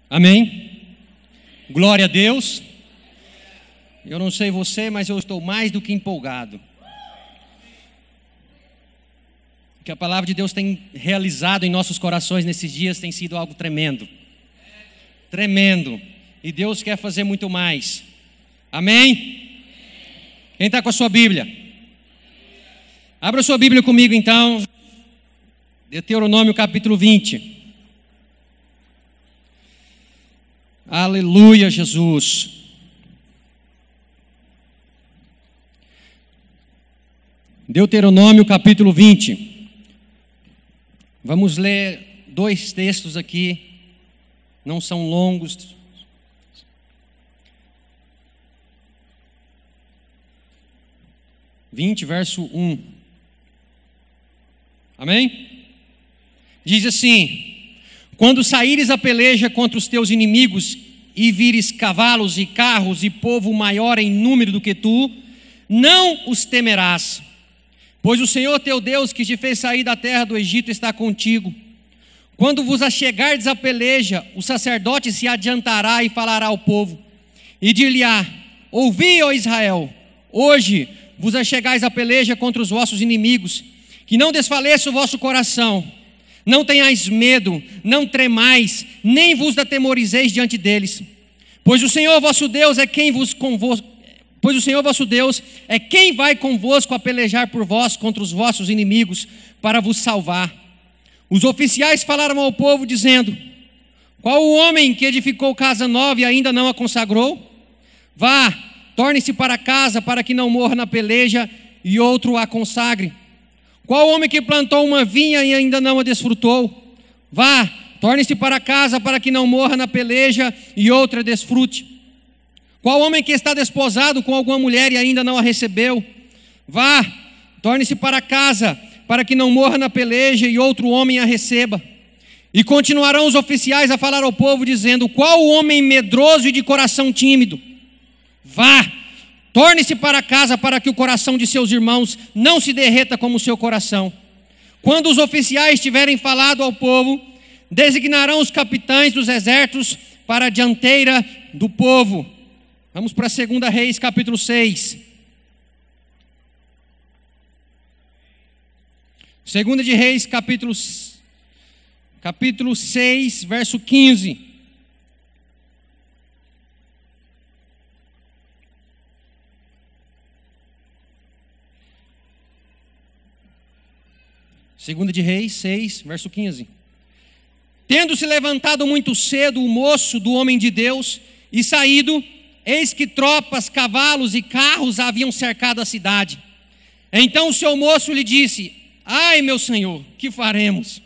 Amém? Glória a Deus. Eu não sei você, mas eu estou mais do que empolgado. O que a palavra de Deus tem realizado em nossos corações nesses dias tem sido algo tremendo. Tremendo. E Deus quer fazer muito mais. Amém? Quem está com a sua Bíblia? Abra sua Bíblia comigo então. Deuteronômio capítulo 20. Aleluia, Jesus. Deuteronômio capítulo 20. Vamos ler dois textos aqui. Não são longos. Verso 1. Amém? Diz assim: quando saíres a peleja contra os teus inimigos e vires cavalos e carros e povo maior em número do que tu, não os temerás, pois o Senhor teu Deus que te fez sair da terra do Egito está contigo. Quando vos achegardes a peleja, o sacerdote se adiantará e falará ao povo, e dir-lhe-á: ouvi, ó Israel, hoje vos achegais a peleja contra os vossos inimigos, que não desfaleça o vosso coração. Não tenhais medo, não tremais, nem vos atemorizeis diante deles. Pois o Senhor vosso Deus é quem vai convosco a pelejar por vós contra os vossos inimigos, para vos salvar. Os oficiais falaram ao povo, dizendo: qual o homem que edificou casa nova e ainda não a consagrou? Vá, torne-se para casa, para que não morra na peleja e outro a consagre. Qual homem que plantou uma vinha e ainda não a desfrutou? Vá, torne-se para casa, para que não morra na peleja e outra desfrute. Qual homem que está desposado com alguma mulher e ainda não a recebeu? Vá, torne-se para casa, para que não morra na peleja e outro homem a receba. E continuarão os oficiais a falar ao povo, dizendo: qual homem medroso e de coração tímido? Vá, torne-se para casa, para que o coração de seus irmãos não se derreta como o seu coração. Quando os oficiais tiverem falado ao povo, designarão os capitães dos exércitos para a dianteira do povo. Vamos para 2 Reis, capítulo 6. 2 de Reis, capítulo 6, verso 15. Segunda de Reis 6, verso 15. Tendo-se levantado muito cedo o moço do homem de Deus e saído, eis que tropas, cavalos e carros haviam cercado a cidade. Então o seu moço lhe disse: ai, meu senhor, que faremos?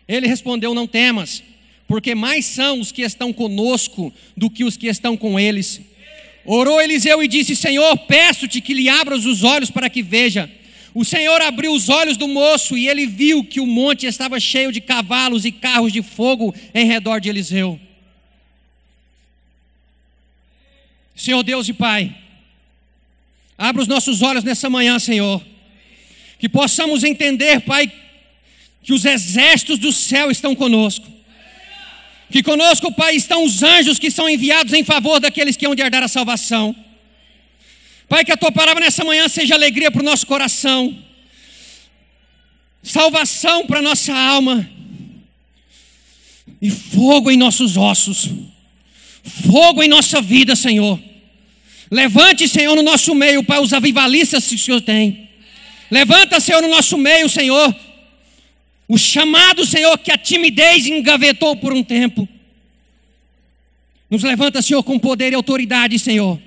Ele respondeu: não temas, porque mais são os que estão conosco do que os que estão com eles. Orou Eliseu e disse: Senhor, peço-te que lhe abras os olhos para que veja. O Senhor abriu os olhos do moço e ele viu que o monte estava cheio de cavalos e carros de fogo em redor de Eliseu. Senhor Deus e Pai, abra os nossos olhos nessa manhã, Senhor, que possamos entender, Pai, que os exércitos do céu estão conosco, que conosco, Pai, estão os anjos que são enviados em favor daqueles que hão de herdar a salvação. Pai, que a Tua palavra nessa manhã seja alegria para o nosso coração, salvação para a nossa alma e fogo em nossos ossos, fogo em nossa vida, Senhor. Levante, Senhor, no nosso meio, Pai, os avivalistas que o Senhor tem. Levanta, Senhor, no nosso meio, Senhor, o chamado, Senhor, que a timidez engavetou por um tempo. Nos levanta, Senhor, com poder e autoridade, Senhor,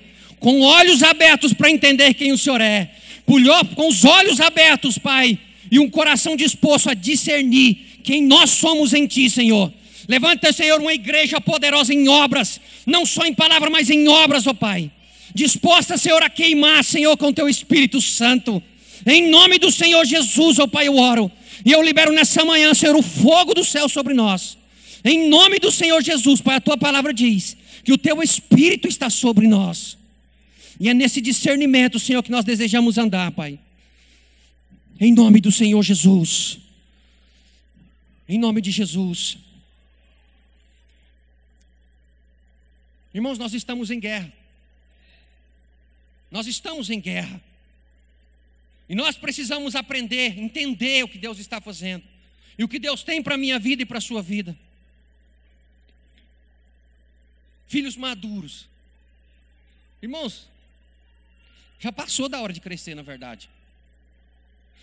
com olhos abertos para entender quem o Senhor é, com os olhos abertos, Pai, e um coração disposto a discernir quem nós somos em Ti, Senhor. Levanta, Senhor, uma igreja poderosa em obras, não só em palavras, mas em obras, ó Pai, disposta, Senhor, a queimar, Senhor, com Teu Espírito Santo. Em nome do Senhor Jesus, ó Pai, eu oro, e eu libero nessa manhã, Senhor, o fogo do céu sobre nós. Em nome do Senhor Jesus, Pai, a Tua palavra diz que o Teu Espírito está sobre nós. E é nesse discernimento, Senhor, que nós desejamos andar, Pai. Em nome do Senhor Jesus. Em nome de Jesus. Irmãos, nós estamos em guerra. Nós estamos em guerra. E nós precisamos aprender, entender o que Deus está fazendo. E o que Deus tem para a minha vida e para a sua vida. Filhos maduros. Irmãos, já passou da hora de crescer, na verdade.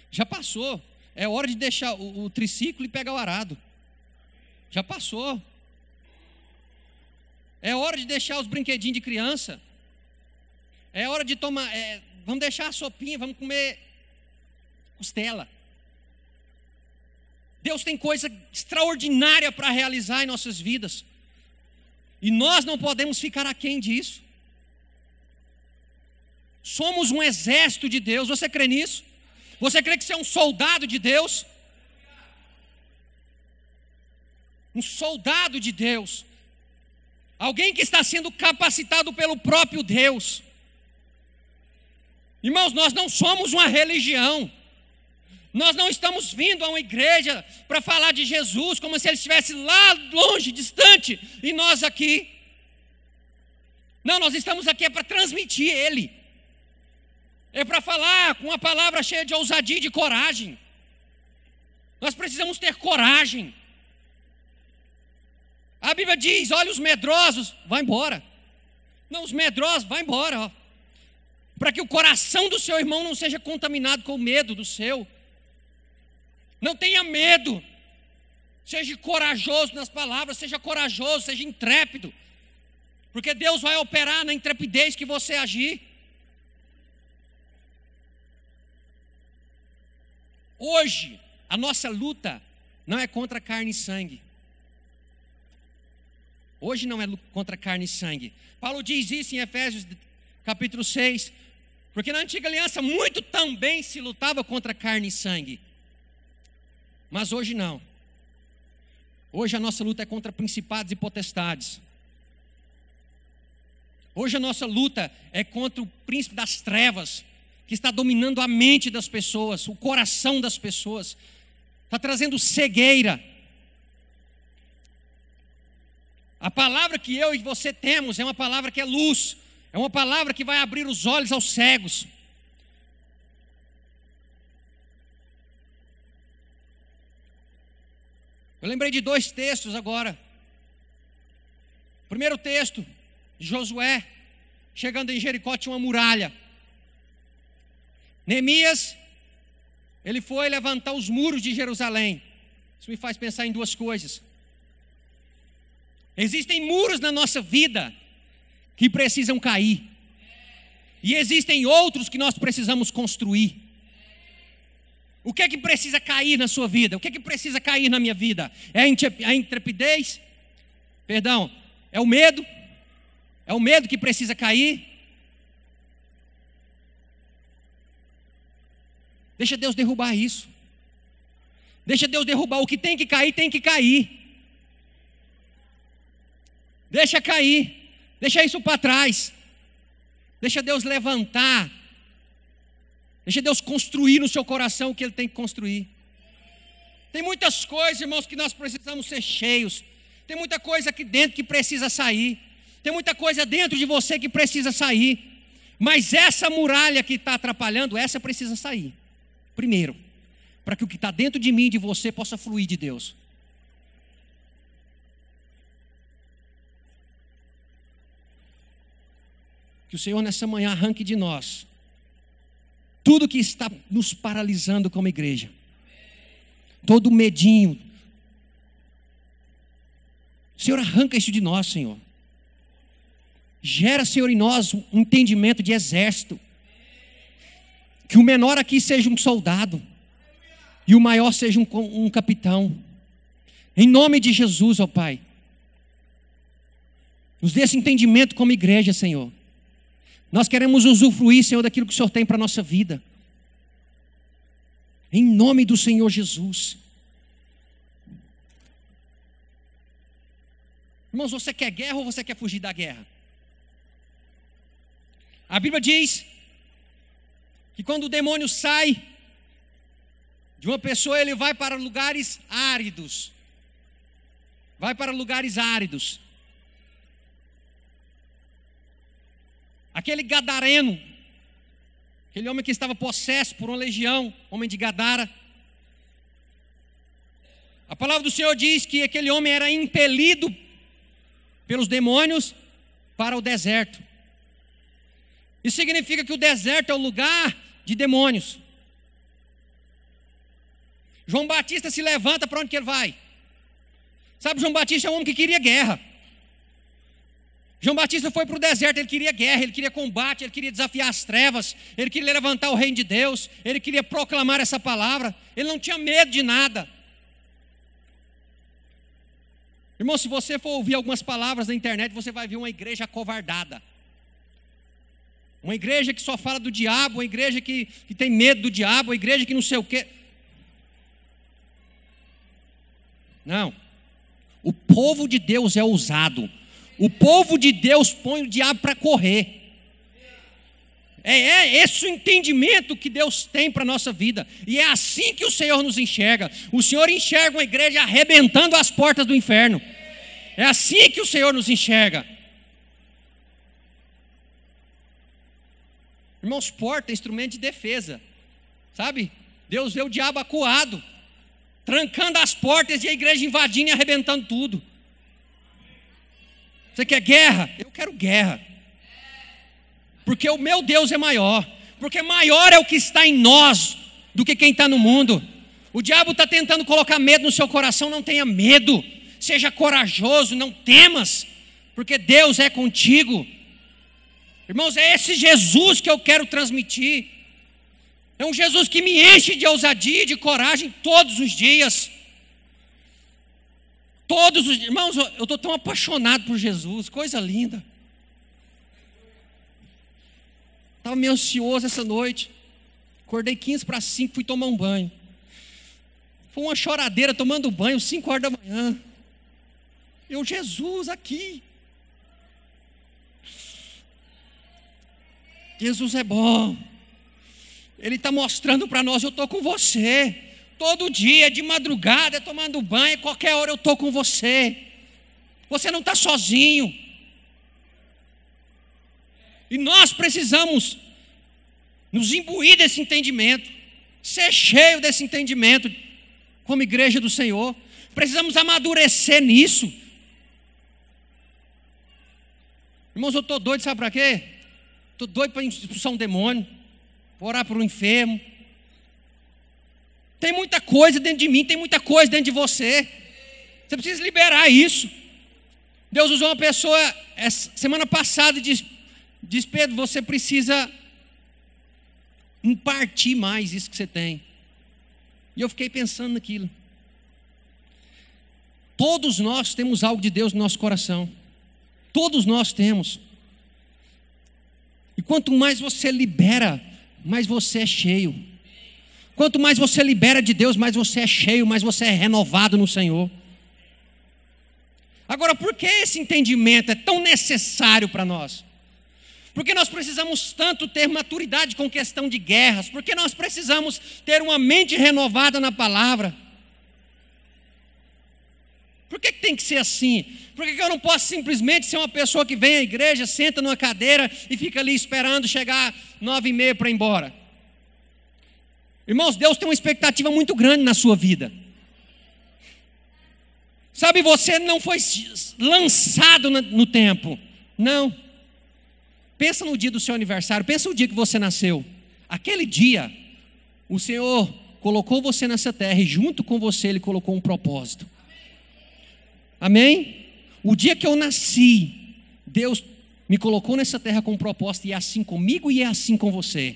Já passou. É hora de deixar o triciclo e pegar o arado. Já passou. É hora de deixar os brinquedinhos de criança. É hora de tomar. Vamos deixar a sopinha, vamos comer costela. Deus tem coisa extraordinária para realizar em nossas vidas. E nós não podemos ficar aquém disso. Somos um exército de Deus. Você crê nisso? Você crê que você é um soldado de Deus? Um soldado de Deus. Alguém que está sendo capacitado pelo próprio Deus. Irmãos, nós não somos uma religião. Nós não estamos vindo a uma igreja para falar de Jesus como se ele estivesse lá longe, distante, e nós aqui. Não, nós estamos aqui para transmitir ele. É para falar com uma palavra cheia de ousadia e de coragem. Nós precisamos ter coragem. A Bíblia diz, olha, os medrosos, vai embora. Não, os medrosos, vai embora. Ó. Para que o coração do seu irmão não seja contaminado com o medo do seu. Não tenha medo. Seja corajoso nas palavras, seja corajoso, seja intrépido. Porque Deus vai operar na intrepidez que você agir. Hoje, a nossa luta não é contra carne e sangue. Hoje não é contra carne e sangue. Paulo diz isso em Efésios capítulo 6. Porque na antiga aliança muito também se lutava contra carne e sangue. Mas hoje não. Hoje a nossa luta é contra principados e potestades. Hoje a nossa luta é contra o príncipe das trevas, que está dominando a mente das pessoas, o coração das pessoas. Está trazendo cegueira. A palavra que eu e você temos é uma palavra que é luz. É uma palavra que vai abrir os olhos aos cegos. Eu lembrei de 2 textos agora. Primeiro texto, Josué, chegando em Jericó, tinha uma muralha. Neemias, ele foi levantar os muros de Jerusalém. Isso me faz pensar em 2 coisas. Existem muros na nossa vida que precisam cair. E existem outros que nós precisamos construir. O que é que precisa cair na sua vida? O que é que precisa cair na minha vida? É a intrepidez? Perdão, é o medo? É o medo que precisa cair? Deixa Deus derrubar isso. Deixa Deus derrubar. O que tem que cair, tem que cair. Deixa cair. Deixa isso para trás. Deixa Deus levantar. Deixa Deus construir no seu coração o que Ele tem que construir. Tem muitas coisas, irmãos, que nós precisamos ser cheios. Tem muita coisa aqui dentro que precisa sair. Tem muita coisa dentro de você que precisa sair. Mas essa muralha que está atrapalhando, essa precisa sair. Primeiro, para que o que está dentro de mim e de você possa fluir de Deus. Que o Senhor nessa manhã arranque de nós tudo que está nos paralisando como igreja. Todo medinho. Senhor, arranca isso de nós, Senhor. Gera, Senhor, em nós um entendimento de exército. Que o menor aqui seja um soldado e o maior seja um capitão. Em nome de Jesus, ó Pai. Nos dê esse entendimento como igreja, Senhor. Nós queremos usufruir, Senhor, daquilo que o Senhor tem para a nossa vida. Em nome do Senhor Jesus. Irmãos, você quer guerra ou você quer fugir da guerra? A Bíblia diz que quando o demônio sai de uma pessoa, ele vai para lugares áridos. Vai para lugares áridos. Aquele gadareno, aquele homem que estava possesso por uma legião, homem de Gadara. A palavra do Senhor diz que aquele homem era impelido pelos demônios para o deserto. Isso significa que o deserto é o lugar de demônios. João Batista se levanta, para onde que ele vai? Sabe, João Batista é um homem que queria guerra. João Batista foi para o deserto, ele queria guerra, ele queria combate, ele queria desafiar as trevas, ele queria levantar o reino de Deus, ele queria proclamar essa palavra, ele não tinha medo de nada. Irmão, se você for ouvir algumas palavras na internet, você vai ver uma igreja acovardada. Uma igreja que só fala do diabo, uma igreja que tem medo do diabo, uma igreja que não sei o quê. Não. O povo de Deus é ousado. O povo de Deus põe o diabo para correr. É esse o entendimento que Deus tem para a nossa vida. E é assim que o Senhor nos enxerga. O Senhor enxerga uma igreja arrebentando as portas do inferno. É assim que o Senhor nos enxerga. Irmãos, porta é instrumento de defesa. Sabe? Deus vê o diabo acuado, trancando as portas e a igreja invadindo e arrebentando tudo. Você quer guerra? Eu quero guerra. Porque o meu Deus é maior. Porque maior é o que está em nós do que quem está no mundo. O diabo está tentando colocar medo no seu coração. Não tenha medo. Seja corajoso, não temas. Porque Deus é contigo. Irmãos, é esse Jesus que eu quero transmitir. É um Jesus que me enche de ousadia e de coragem todos os dias. Todos os dias. Irmãos, eu estou tão apaixonado por Jesus. Coisa linda. Estava meio ansioso essa noite. Acordei 15 para 5, fui tomar um banho. Foi uma choradeira tomando banho, 5 horas da manhã. Eu, Jesus, aqui. Jesus é bom. Ele está mostrando para nós, eu estou com você. Todo dia, de madrugada, tomando banho, qualquer hora eu estou com você. Você não está sozinho. E nós precisamos nos imbuir desse entendimento, ser cheio desse entendimento, como igreja do Senhor. Precisamos amadurecer nisso. Irmãos, eu estou doido, sabe para quê? Estou doido para expulsar um demônio, para orar por um enfermo. Tem muita coisa dentro de mim, tem muita coisa dentro de você. Você precisa liberar isso. Deus usou uma pessoa semana passada e diz, Pedro, você precisa impartir mais isso que você tem. E eu fiquei pensando naquilo. Todos nós temos algo de Deus no nosso coração. Todos nós temos. E quanto mais você libera, mais você é cheio. Quanto mais você libera de Deus, mais você é cheio, mais você é renovado no Senhor. Agora, por que esse entendimento é tão necessário para nós? Porque nós precisamos tanto ter maturidade com questão de guerras? Porque nós precisamos ter uma mente renovada na palavra? Por que tem que ser assim? Por que eu não posso simplesmente ser uma pessoa que vem à igreja, senta numa cadeira e fica ali esperando chegar 9h30 para ir embora? Irmãos, Deus tem uma expectativa muito grande na sua vida. Sabe, você não foi lançado no tempo. Não. Pensa no dia do seu aniversário, pensa no dia que você nasceu. Aquele dia, o Senhor colocou você nessa terra e junto com você Ele colocou um propósito. Amém? O dia que eu nasci, Deus me colocou nessa terra com um propósito e é assim comigo e é assim com você.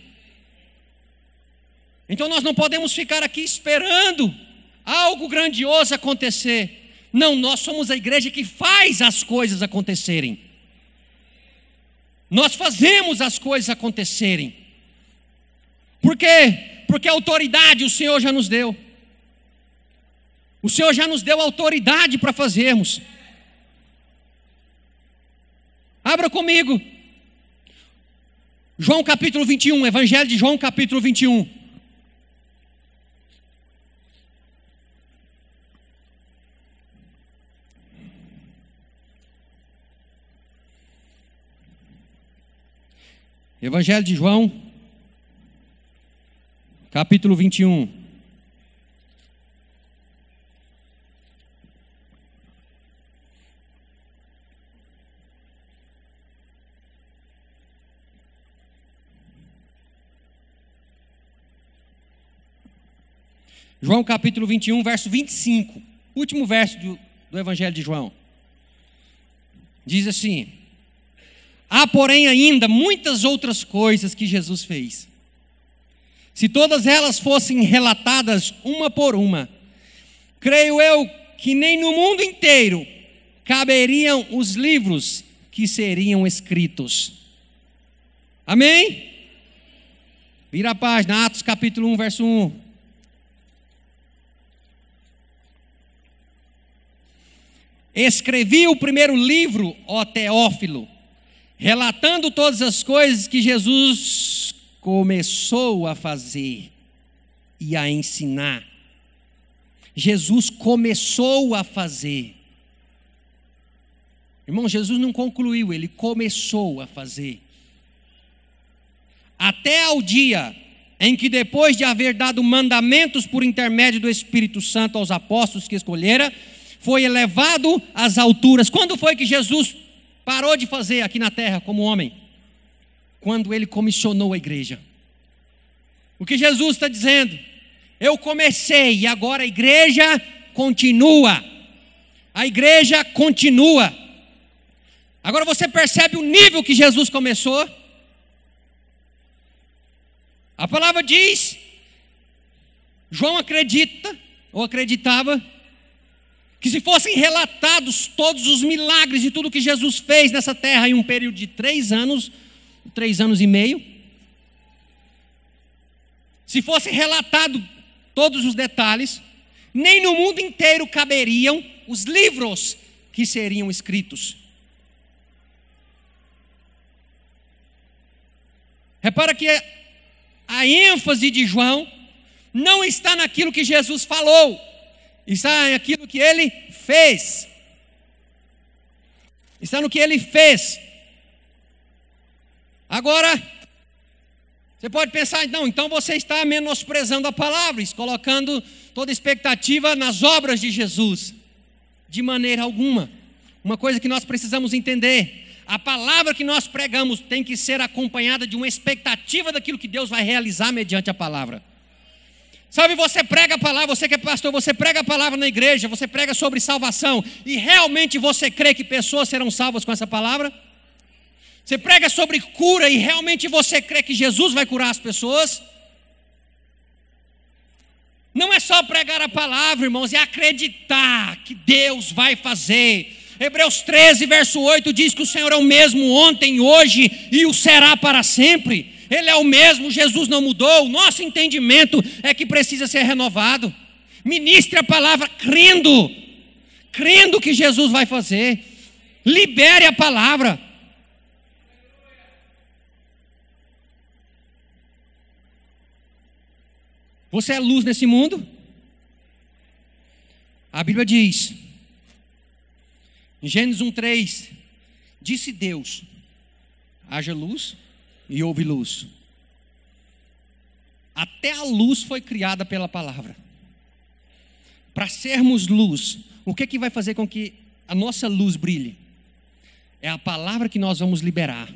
Então nós não podemos ficar aqui esperando algo grandioso acontecer. Não, nós somos a igreja que faz as coisas acontecerem. Nós fazemos as coisas acontecerem. Por quê? Porque a autoridade o Senhor já nos deu. O Senhor já nos deu autoridade para fazermos. Abra comigo. João capítulo 21, Evangelho de João capítulo 21. Evangelho de João, capítulo 21. João capítulo 21, verso 25. Último verso do Evangelho de João. Diz assim: há, porém, ainda muitas outras coisas que Jesus fez. Se todas elas fossem relatadas uma por uma, creio eu que nem no mundo inteiro caberiam os livros que seriam escritos. Amém? Vira a página, Atos capítulo 1, verso 1. Escrevi o primeiro livro, ó Teófilo, relatando todas as coisas que Jesus começou a fazer e a ensinar. Jesus começou a fazer. Irmão, Jesus não concluiu, ele começou a fazer. Até ao dia em que, depois de haver dado mandamentos por intermédio do Espírito Santo aos apóstolos que escolhera, foi elevado às alturas. Quando foi que Jesus parou de fazer aqui na terra como homem? Quando ele comissionou a igreja. O que Jesus está dizendo? Eu comecei e agora a igreja continua. A igreja continua. Agora você percebe o nível que Jesus começou? A palavra diz, João acredita, ou acreditava, que se fossem relatados todos os milagres e tudo que Jesus fez nessa terra em um período de 3 anos e meio, se fosse relatado todos os detalhes, nem no mundo inteiro caberiam os livros que seriam escritos. Repara que a ênfase de João não está naquilo que Jesus falou, está naquilo que ele fez. Está no que ele fez. Agora, você pode pensar, não, então você está menosprezando a palavra, colocando toda expectativa nas obras de Jesus. De maneira alguma. Uma coisa que nós precisamos entender: a palavra que nós pregamos tem que ser acompanhada de uma expectativa daquilo que Deus vai realizar mediante a palavra. Sabe, você prega a palavra, você que é pastor, você prega a palavra na igreja, você prega sobre salvação, e realmente você crê que pessoas serão salvas com essa palavra? Você prega sobre cura e realmente você crê que Jesus vai curar as pessoas? Não é só pregar a palavra, irmãos, é acreditar que Deus vai fazer. Hebreus 13, verso 8 diz que o Senhor é o mesmo ontem, hoje e o será para sempre. Ele é o mesmo, Jesus não mudou. O nosso entendimento é que precisa ser renovado. Ministre a palavra crendo que Jesus vai fazer. Libere a palavra. Você é luz nesse mundo? A Bíblia diz, em Gênesis 1:3, disse Deus: haja luz, e houve luz. Até a luz foi criada pela palavra. Para sermos luz, o que vai fazer com que a nossa luz brilhe? É a palavra que nós vamos liberar.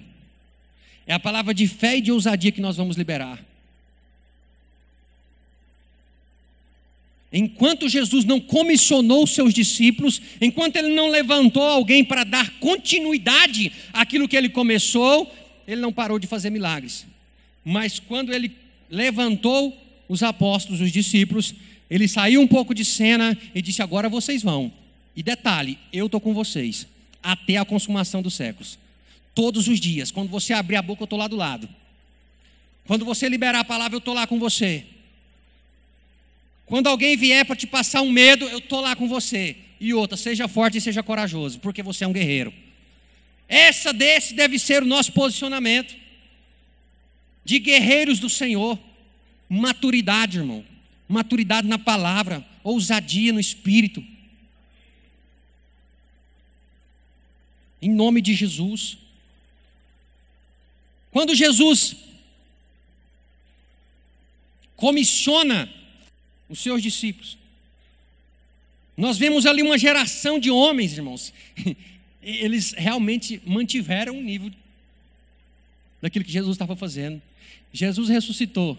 É a palavra de fé e de ousadia que nós vamos liberar. Enquanto Jesus não comissionou os seus discípulos, enquanto ele não levantou alguém para dar continuidade àquilo que ele começou, ele não parou de fazer milagres. Mas quando ele levantou os apóstolos, os discípulos, ele saiu um pouco de cena e disse: agora vocês vão. E detalhe, eu estou com vocês até a consumação dos séculos. Todos os dias, quando você abrir a boca, eu estou lá do lado. Quando você liberar a palavra, eu estou lá com você. Quando alguém vier para te passar um medo, eu estou lá com você. E outra, seja forte e seja corajoso, porque você é um guerreiro. Desse deve ser o nosso posicionamento. De guerreiros do Senhor. Maturidade, irmão. Maturidade na palavra. Ousadia no espírito. Em nome de Jesus. Quando Jesus comissiona os seus discípulos, nós vemos ali uma geração de homens, irmãos. Eles realmente mantiveram o nível daquilo que Jesus estava fazendo. Jesus ressuscitou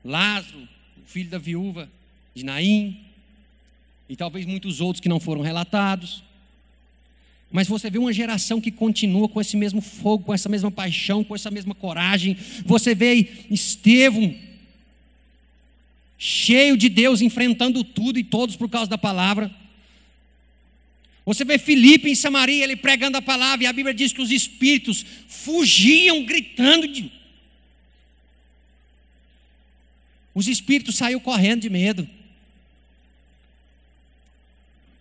Lázaro, o filho da viúva de Naim, e talvez muitos outros que não foram relatados. Mas você vê uma geração que continua com esse mesmo fogo, com essa mesma paixão, com essa mesma coragem. Você vê Estevão, cheio de Deus, enfrentando tudo e todos por causa da palavra. Você vê Filipe em Samaria, ele pregando a palavra, e a Bíblia diz que os espíritos fugiam gritando. Os espíritos saíram correndo de medo.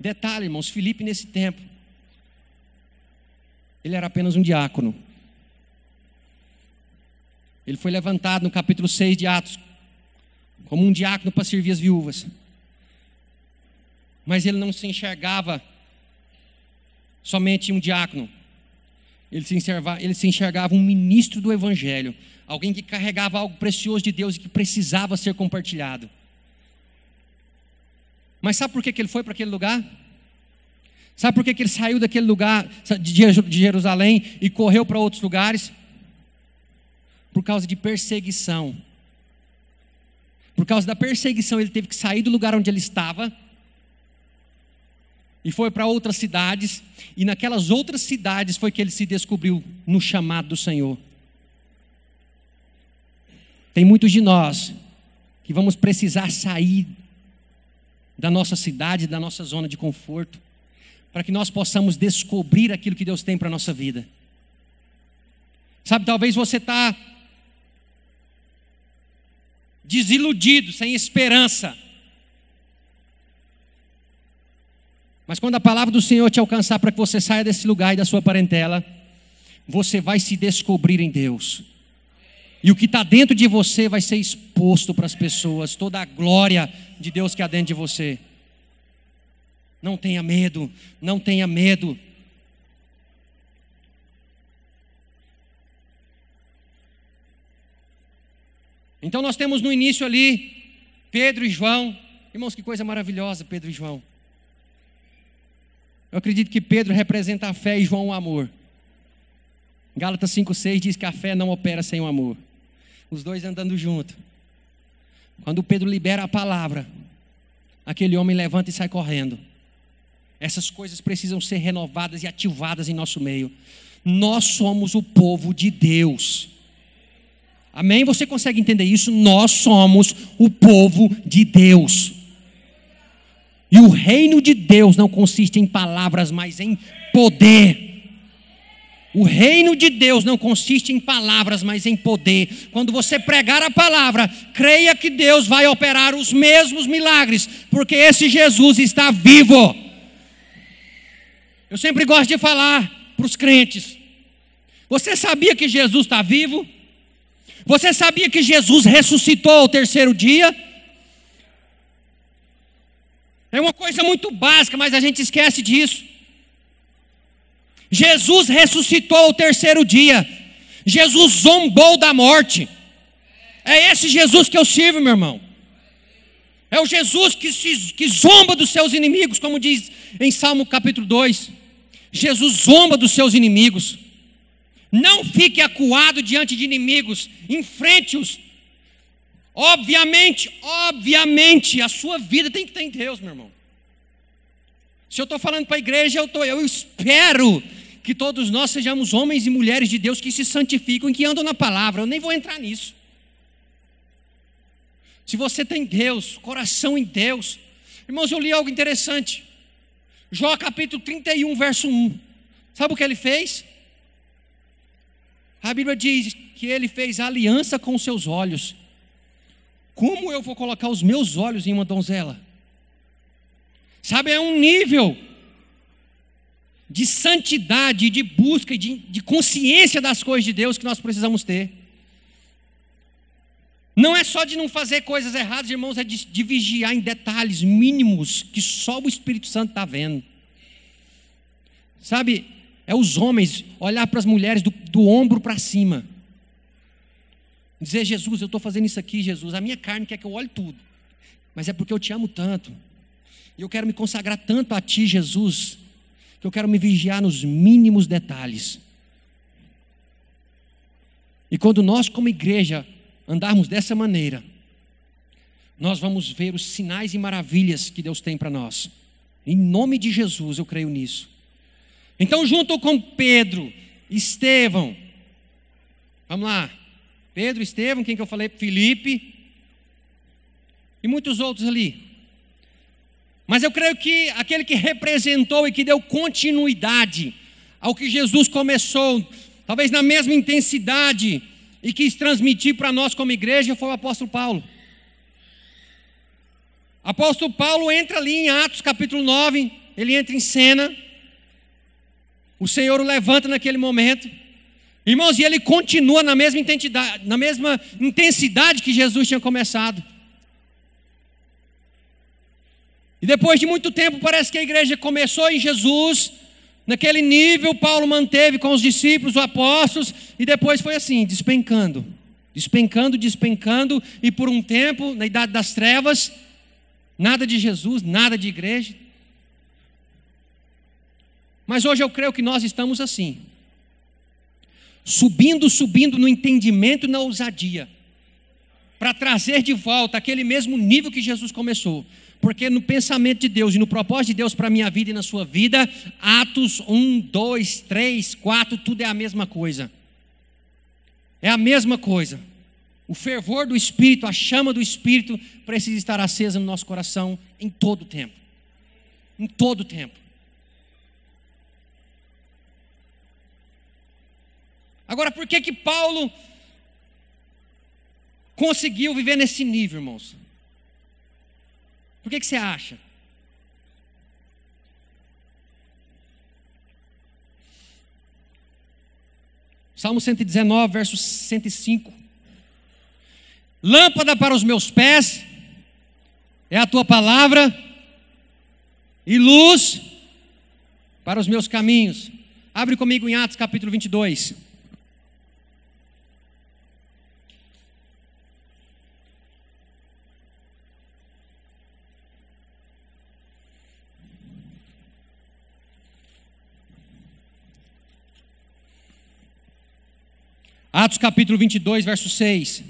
Detalhe, irmãos, Filipe nesse tempo, ele era apenas um diácono. Ele foi levantado no capítulo 6 de Atos como um diácono para servir as viúvas. Mas ele não se enxergava somente um diácono. Ele se enxergava um ministro do Evangelho, alguém que carregava algo precioso de Deus e que precisava ser compartilhado. Mas sabe por que ele foi para aquele lugar? Sabe por que ele saiu daquele lugar de Jerusalém e correu para outros lugares? Por causa de perseguição. Por causa da perseguição, ele teve que sair do lugar onde ele estava e foi para outras cidades, e naquelas outras cidades foi que ele se descobriu no chamado do Senhor. Tem muitos de nós que vamos precisar sair da nossa cidade, da nossa zona de conforto, para que nós possamos descobrir aquilo que Deus tem para a nossa vida. Sabe, talvez você está desiludido, sem esperança. Mas quando a palavra do Senhor te alcançar para que você saia desse lugar e da sua parentela, você vai se descobrir em Deus. E o que está dentro de você vai ser exposto para as pessoas, toda a glória de Deus que há dentro de você. Não tenha medo, não tenha medo. Então nós temos no início ali Pedro e João. Irmãos, que coisa maravilhosa, Pedro e João. Eu acredito que Pedro representa a fé e João o amor. Gálatas 5,6 diz que a fé não opera sem o amor. Os dois andando junto. Quando Pedro libera a palavra, aquele homem levanta e sai correndo. Essas coisas precisam ser renovadas e ativadas em nosso meio. Nós somos o povo de Deus. Amém? Você consegue entender isso? Nós somos o povo de Deus. E o reino de Deus não consiste em palavras, mas em poder. O reino de Deus não consiste em palavras, mas em poder. Quando você pregar a palavra, creia que Deus vai operar os mesmos milagres, porque esse Jesus está vivo. Eu sempre gosto de falar para os crentes: você sabia que Jesus está vivo? Você sabia que Jesus ressuscitou ao terceiro dia? É uma coisa muito básica, mas a gente esquece disso. Jesus ressuscitou ao terceiro dia. Jesus zombou da morte. É esse Jesus que eu sirvo, meu irmão. É o Jesus que zomba dos seus inimigos, como diz em Salmo capítulo 2. Jesus zomba dos seus inimigos. Não fique acuado diante de inimigos, enfrente-os. Obviamente, a sua vida tem que estar em Deus, meu irmão. Se eu estou falando para a igreja, eu espero que todos nós sejamos homens e mulheres de Deus que se santificam e que andam na palavra. Eu nem vou entrar nisso. Se você tem Deus, coração em Deus. Irmãos, eu li algo interessante. Jó capítulo 31, verso 1. Sabe o que ele fez? A Bíblia diz que ele fez aliança com os seus olhos. Como eu vou colocar os meus olhos em uma donzela? Sabe, é um nível de santidade, de busca e de consciência das coisas de Deus que nós precisamos ter. Não é só de não fazer coisas erradas, irmãos, é de vigiar em detalhes mínimos que só o Espírito Santo está vendo. Sabe, É os homens olhar para as mulheres do ombro para cima. Dizer: Jesus, eu estou fazendo isso aqui, Jesus. A minha carne quer que eu olhe tudo. Mas é porque eu te amo tanto. E eu quero me consagrar tanto a ti, Jesus, que eu quero me vigiar nos mínimos detalhes. E quando nós, como igreja, andarmos dessa maneira, nós vamos ver os sinais e maravilhas que Deus tem para nós. Em nome de Jesus, eu creio nisso. Então, junto com Pedro, Estevão, vamos lá, Pedro, Estevão, quem que eu falei? Filipe e muitos outros ali. Mas eu creio que aquele que representou e que deu continuidade ao que Jesus começou, talvez na mesma intensidade, e quis transmitir para nós como igreja, foi o apóstolo Paulo. O apóstolo Paulo entra ali em Atos capítulo 9, ele entra em cena, o Senhor o levanta naquele momento, irmãos, e ele continua na mesma intensidade que Jesus tinha começado. E depois de muito tempo, parece que a igreja começou em Jesus, naquele nível, Paulo manteve com os discípulos, os apóstolos, e depois foi assim, despencando, e por um tempo, na idade das trevas, nada de Jesus, nada de igreja. Mas hoje eu creio que nós estamos assim, subindo no entendimento e na ousadia, para trazer de volta aquele mesmo nível que Jesus começou. Porque no pensamento de Deus e no propósito de Deus para a minha vida e na sua vida, Atos 1, 2, 3, 4, tudo é a mesma coisa. É a mesma coisa. O fervor do Espírito, a chama do Espírito precisa estar acesa no nosso coração em todo o tempo. Em todo o tempo. Agora, por que Paulo conseguiu viver nesse nível, irmãos? Por que você acha? Salmo 119, verso 105. Lâmpada para os meus pés é a tua palavra e luz para os meus caminhos. Abre comigo em Atos capítulo 22. Atos capítulo 22, verso 6.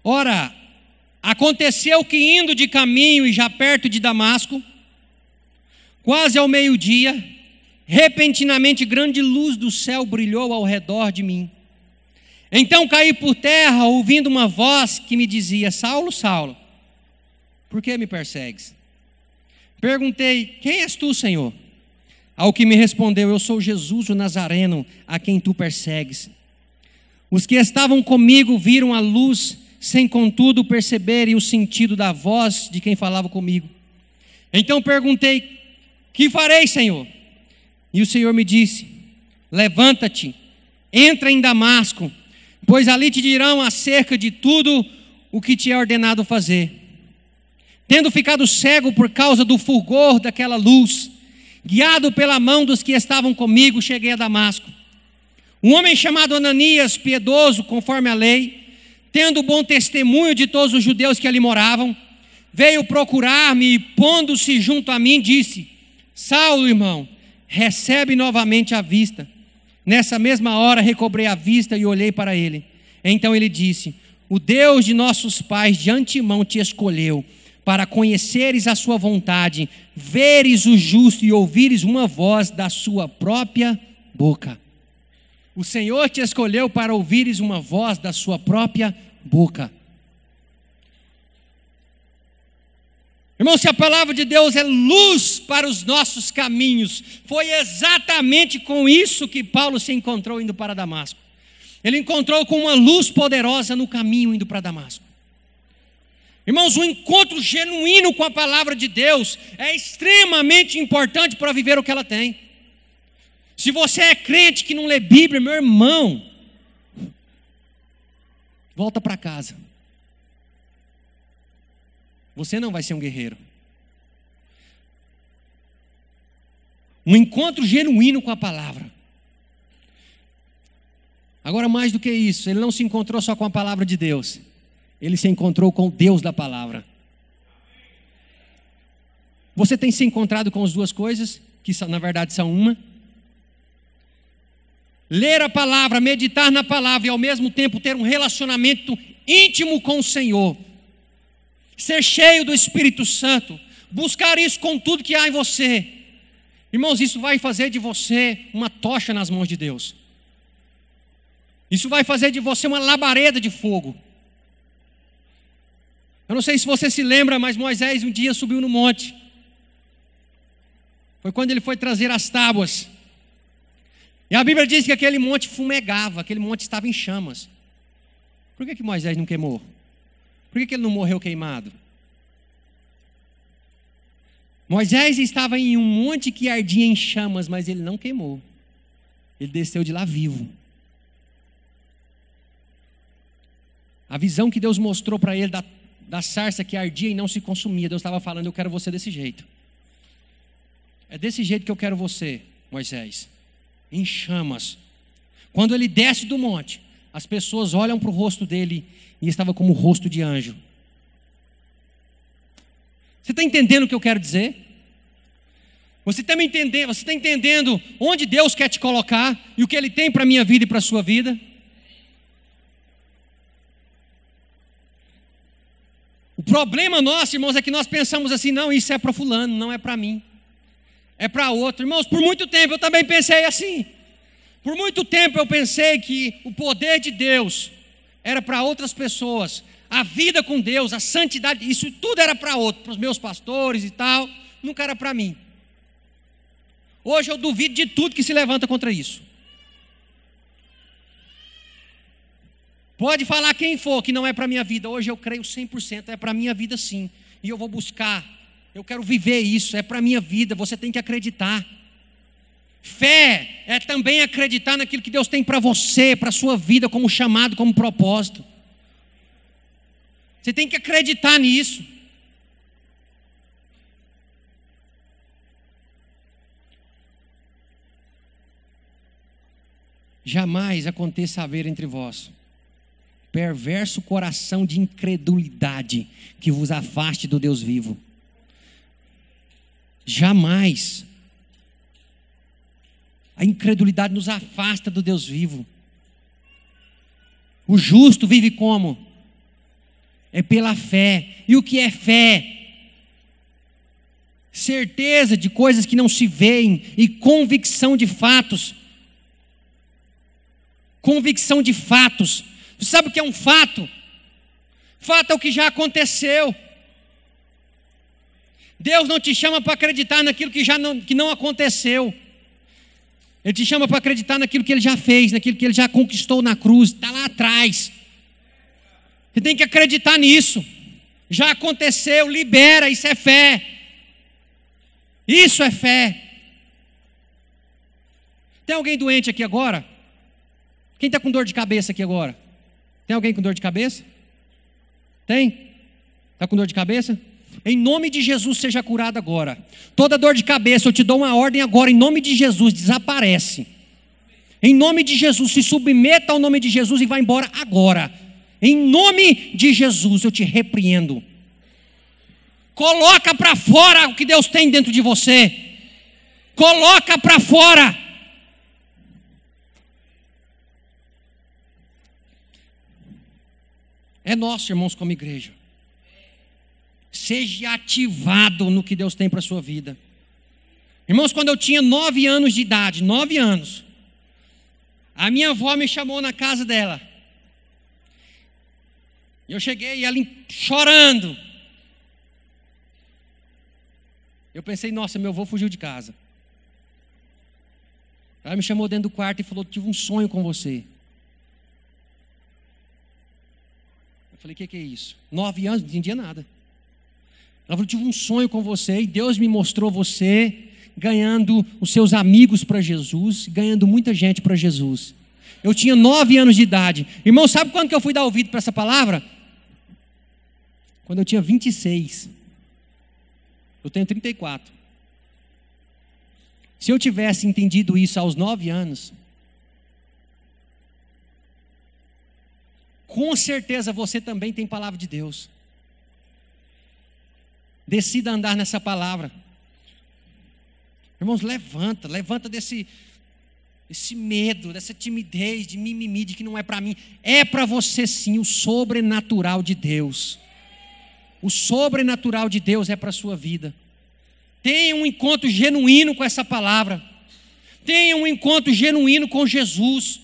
Ora, aconteceu que indo de caminho e já perto de Damasco, quase ao meio-dia, repentinamente grande luz do céu brilhou ao redor de mim. Então caí por terra, ouvindo uma voz que me dizia: Saulo, Saulo, por que me persegues? Perguntei: quem és tu, Senhor? Ao que me respondeu: eu sou Jesus o Nazareno, a quem tu persegues. Os que estavam comigo viram a luz, sem contudo perceberem o sentido da voz de quem falava comigo. Então perguntei: que farei, Senhor? E o Senhor me disse: levanta-te, entra em Damasco, pois ali te dirão acerca de tudo o que te é ordenado fazer. Tendo ficado cego por causa do fulgor daquela luz, guiado pela mão dos que estavam comigo, cheguei a Damasco. Um homem chamado Ananias, piedoso conforme a lei, tendo bom testemunho de todos os judeus que ali moravam, veio procurar-me e, pondo-se junto a mim, disse: Saulo, irmão, recebe novamente a vista. Nessa mesma hora recobrei a vista e olhei para ele. Então ele disse: o Deus de nossos pais de antemão te escolheu para conheceres a sua vontade, veres o justo e ouvires uma voz da sua própria boca. O Senhor te escolheu para ouvires uma voz da sua própria boca. Irmão, se a palavra de Deus é luz para os nossos caminhos, foi exatamente com isso que Paulo se encontrou indo para Damasco. Ele encontrou com uma luz poderosa no caminho indo para Damasco. Irmãos, um encontro genuíno com a palavra de Deus é extremamente importante para viver o que ela tem. Se você é crente que não lê Bíblia, meu irmão, Volta para casa. Você não vai ser um guerreiro. Um encontro genuíno com a palavra. Agora, mais do que isso, ele não se encontrou só com a palavra de Deus. Ele se encontrou com o Deus da palavra. Você tem se encontrado com as duas coisas, que na verdade são uma? Ler a palavra, meditar na palavra e ao mesmo tempo ter um relacionamento íntimo com o Senhor. Ser cheio do Espírito Santo. Buscar isso com tudo que há em você. Irmãos, isso vai fazer de você uma tocha nas mãos de Deus. Isso vai fazer de você uma labareda de fogo. Eu não sei se você se lembra, mas Moisés um dia subiu no monte. Foi quando ele foi trazer as tábuas. E a Bíblia diz que aquele monte fumegava, aquele monte estava em chamas. Por que Moisés não queimou? Por que ele não morreu queimado? Moisés estava em um monte que ardia em chamas, mas ele não queimou. Ele desceu de lá vivo. A visão que Deus mostrou para ele da sarça que ardia e não se consumia. Deus estava falando, eu quero você desse jeito. É desse jeito que eu quero você, Moisés. Em chamas. Quando ele desce do monte, as pessoas olham para o rosto dele e estava como o rosto de anjo. Você está entendendo o que eu quero dizer? Você está entendendo onde Deus quer te colocar e o que Ele tem para a minha vida e para a sua vida? O problema nosso, irmãos, é que nós pensamos assim, não, isso é para fulano, não é para mim. É para outro. Irmãos, por muito tempo eu também pensei assim. Por muito tempo eu pensei que o poder de Deus era para outras pessoas. A vida com Deus, a santidade, isso tudo era para outros, para os meus pastores e tal, nunca era para mim. Hoje eu duvido de tudo que se levanta contra isso. Pode falar quem for que não é para a minha vida. Hoje eu creio 100%, é para a minha vida sim. E eu vou buscar, eu quero viver isso, é para a minha vida, você tem que acreditar. Fé é também acreditar naquilo que Deus tem para você, para a sua vida, como chamado, como propósito. Você tem que acreditar nisso. Jamais aconteça haver entre vós perverso coração de incredulidade que vos afaste do Deus vivo. Jamais. A incredulidade nos afasta do Deus vivo. O justo vive como? É pela fé. E o que é fé? Certeza de coisas que não se veem e convicção de fatos. Convicção de fatos. Você sabe o que é um fato? Fato é o que já aconteceu. Deus não te chama para acreditar naquilo que não aconteceu. Ele te chama para acreditar naquilo que Ele já fez, naquilo que Ele já conquistou na cruz, está lá atrás. Você tem que acreditar nisso. Já aconteceu, libera, isso é fé. Isso é fé. Tem alguém doente aqui agora? Quem está com dor de cabeça aqui agora? Tem alguém com dor de cabeça? Tem? Está com dor de cabeça? Em nome de Jesus seja curado agora. Toda dor de cabeça, eu te dou uma ordem agora, em nome de Jesus, desaparece. Em nome de Jesus, se submeta ao nome de Jesus e vá embora agora. Em nome de Jesus, eu te repreendo. Coloca para fora o que Deus tem dentro de você. Coloca para fora. É nosso, irmãos, como igreja. Seja ativado no que Deus tem para a sua vida. Irmãos, quando eu tinha 9 anos de idade, 9 anos, a minha avó me chamou na casa dela. Eu cheguei e ela chorando. Eu pensei, nossa, meu avô fugiu de casa. Ela me chamou dentro do quarto e falou, tive um sonho com você. Eu falei, o que é isso? 9 anos, não entendia nada. Ela falou, tive um sonho com você e Deus me mostrou você ganhando os seus amigos para Jesus, ganhando muita gente para Jesus. Eu tinha 9 anos de idade. Irmão, sabe quando que eu fui dar ouvido para essa palavra? Quando eu tinha 26. Eu tenho 34. Se eu tivesse entendido isso aos 9 anos, com certeza você também tem palavra de Deus. Decida andar nessa palavra. Irmãos, levanta desse medo, dessa timidez, de mimimi, de que não é para mim. É para você sim, o sobrenatural de Deus. O sobrenatural de Deus é para a sua vida. Tenha um encontro genuíno com essa palavra. Tenha um encontro genuíno com Jesus.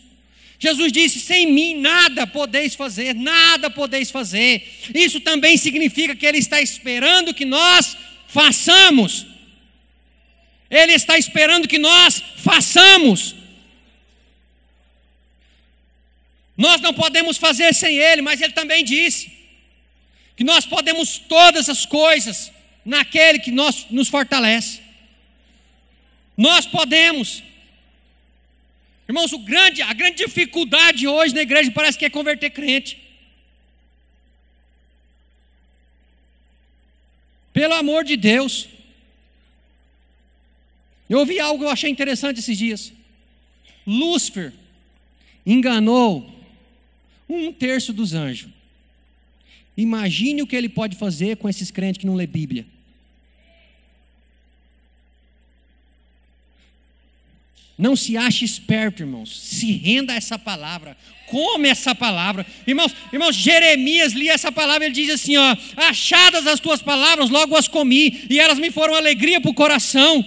Jesus disse: sem mim nada podeis fazer, nada podeis fazer. Isso também significa que Ele está esperando que nós façamos. Ele está esperando que nós façamos. Nós não podemos fazer sem Ele, mas Ele também disse que nós podemos todas as coisas naquele que nos fortalece. Nós podemos. Irmãos, a grande dificuldade hoje na igreja parece que é converter crente. Pelo amor de Deus. Eu ouvi algo que eu achei interessante esses dias. Lúcifer enganou 1/3 dos anjos. Imagine o que ele pode fazer com esses crentes que não lê Bíblia. Não se ache esperto, irmãos. Se renda a essa palavra. Come essa palavra. Irmãos, Jeremias lia essa palavra. Ele diz assim, ó: achadas as tuas palavras, logo as comi, e elas me foram alegria para o coração.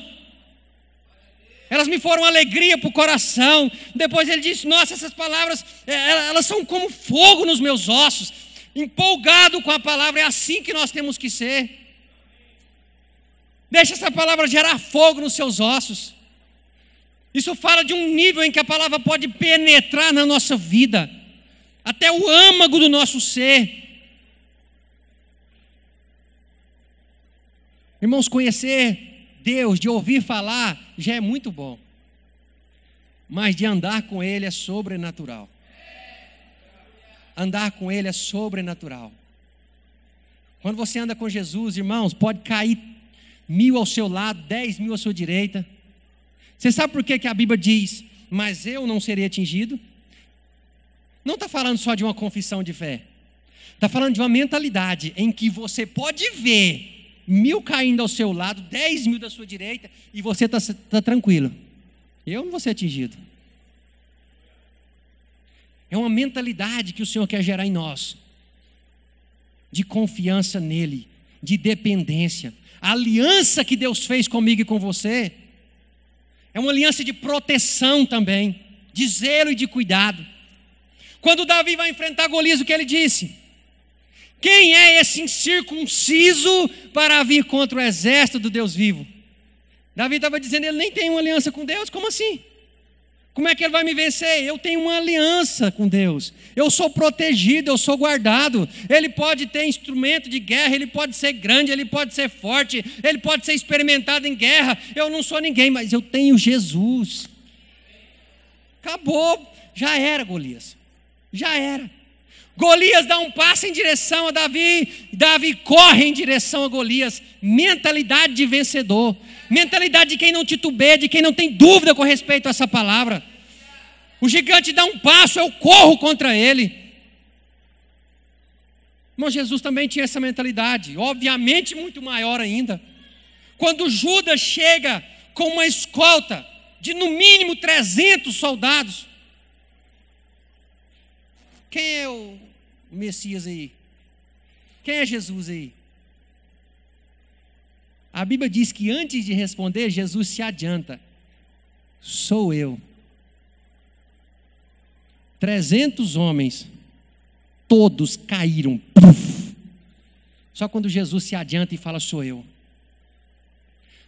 Elas me foram alegria para o coração. Depois ele disse: nossa, essas palavras, elas são como fogo nos meus ossos. Empolgado com a palavra. É assim que nós temos que ser. Deixa essa palavra gerar fogo nos seus ossos. Isso fala de um nível em que a palavra pode penetrar na nossa vida, até o âmago do nosso ser. Irmãos, conhecer Deus, de ouvir falar, já é muito bom. Mas de andar com Ele é sobrenatural. Andar com Ele é sobrenatural. Quando você anda com Jesus, irmãos, pode cair 1000 ao seu lado, 10.000 à sua direita. Você sabe por que a Bíblia diz: mas eu não serei atingido? Não está falando só de uma confissão de fé. Está falando de uma mentalidade em que você pode ver 1000 caindo ao seu lado, 10.000 da sua direita, e você está tranquilo. Eu não vou ser atingido. É uma mentalidade que o Senhor quer gerar em nós, de confiança nele, de dependência. A aliança que Deus fez comigo e com você é uma aliança de proteção também, de zelo e de cuidado. Quando Davi vai enfrentar Golias, o que ele disse? Quem é esse incircunciso para vir contra o exército do Deus vivo? Davi estava dizendo: ele nem tem uma aliança com Deus. Como assim? Como é que ele vai me vencer? Eu tenho uma aliança com Deus. Eu sou protegido, eu sou guardado. Ele pode ter instrumento de guerra, ele pode ser grande, ele pode ser forte, ele pode ser experimentado em guerra. Eu não sou ninguém, mas eu tenho Jesus. Acabou, já era, Golias. Já era. Golias dá um passo em direção a Davi, Davi corre em direção a Golias. Mentalidade de vencedor. Mentalidade de quem não titubeia, de quem não tem dúvida com respeito a essa palavra. O gigante dá um passo, eu corro contra ele. Mas Jesus também tinha essa mentalidade, obviamente muito maior ainda. Quando Judas chega com uma escolta de no mínimo 300 soldados. Quem é o Messias aí? Quem é Jesus aí? A Bíblia diz que antes de responder, Jesus se adianta: sou eu. 300 homens, todos caíram. Puf. Só quando Jesus se adianta e fala: sou eu.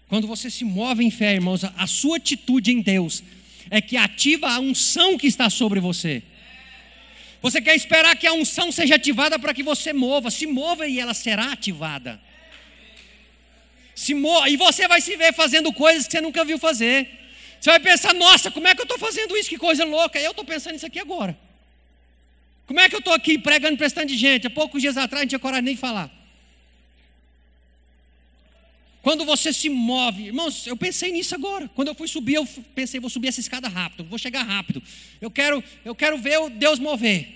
Quando você se move em fé, irmãos, a sua atitude em Deus é que ativa a unção que está sobre você. Você quer esperar que a unção seja ativada para que você mova. Se mova e ela será ativada. E você vai se ver fazendo coisas que você nunca viu fazer. Você vai pensar, nossa, como é que eu estou fazendo isso? Que coisa louca. Eu estou pensando nisso aqui agora. Como é que eu estou aqui pregando para esse tanto de gente? Há poucos dias atrás não tinha coragem nem de falar. Quando você se move, irmãos, eu pensei nisso agora. Quando eu fui subir, eu pensei, vou subir essa escada rápido, vou chegar rápido. Eu quero ver o Deus mover.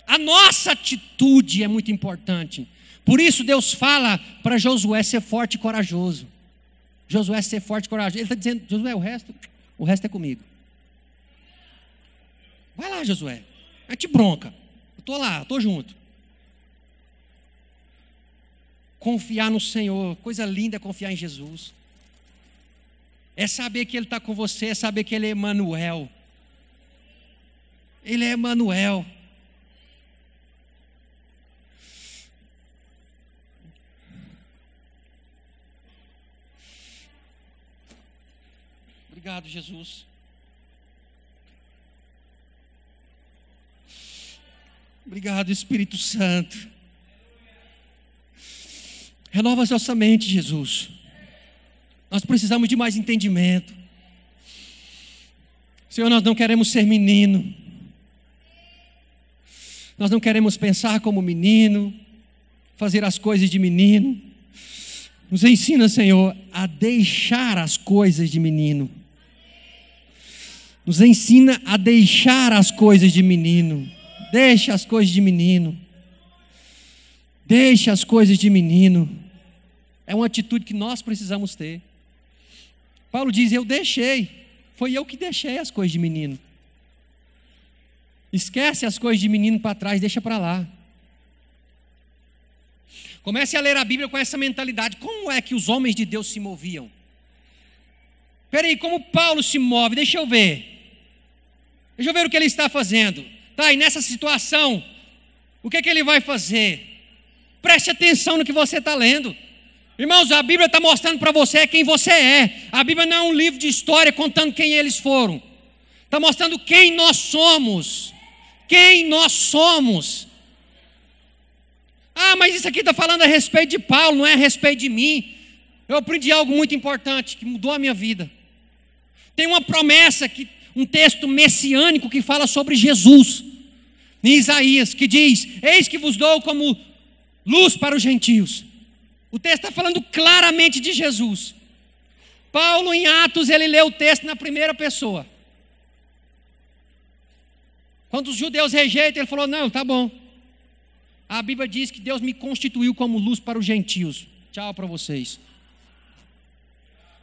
A nossa atitude é muito importante. Por isso Deus fala para Josué ser forte e corajoso. Josué ser forte e corajoso. Ele está dizendo, Josué, o resto é comigo. Vai lá, Josué. Mete bronca. Eu estou lá, estou junto. Confiar no Senhor. Coisa linda é confiar em Jesus. É saber que Ele está com você. É saber que Ele é Emanuel. Ele é Emanuel. Obrigado, Jesus. Obrigado, Espírito Santo. Renova a nossa mente, Jesus. Nós precisamos de mais entendimento. Senhor, nós não queremos ser menino. Nós não queremos pensar como menino, fazer as coisas de menino. Nos ensina, Senhor, a deixar as coisas de menino. Nos ensina a deixar as coisas de menino. Deixa as coisas de menino. Deixa as coisas de menino. É uma atitude que nós precisamos ter. Paulo diz, eu deixei. Foi eu que deixei as coisas de menino. Esquece as coisas de menino para trás, deixa para lá. Comece a ler a Bíblia com essa mentalidade. Como é que os homens de Deus se moviam? Espera aí, como Paulo se move? Deixa eu ver. Deixa eu ver o que ele está fazendo. Tá, e nessa situação, o que ele vai fazer? Preste atenção no que você está lendo. Irmãos, a Bíblia está mostrando para você quem você é. A Bíblia não é um livro de história contando quem eles foram. Está mostrando quem nós somos. Quem nós somos. Ah, mas isso aqui está falando a respeito de Paulo, não é a respeito de mim. Eu aprendi algo muito importante, que mudou a minha vida. Tem uma promessa, um texto messiânico que fala sobre Jesus. Em Isaías, que diz, eis que vos dou como luz para os gentios. O texto está falando claramente de Jesus. Paulo, em Atos, ele lê o texto na primeira pessoa. Quando os judeus rejeitam, ele falou, não, tá bom. A Bíblia diz que Deus me constituiu como luz para os gentios. Tchau para vocês.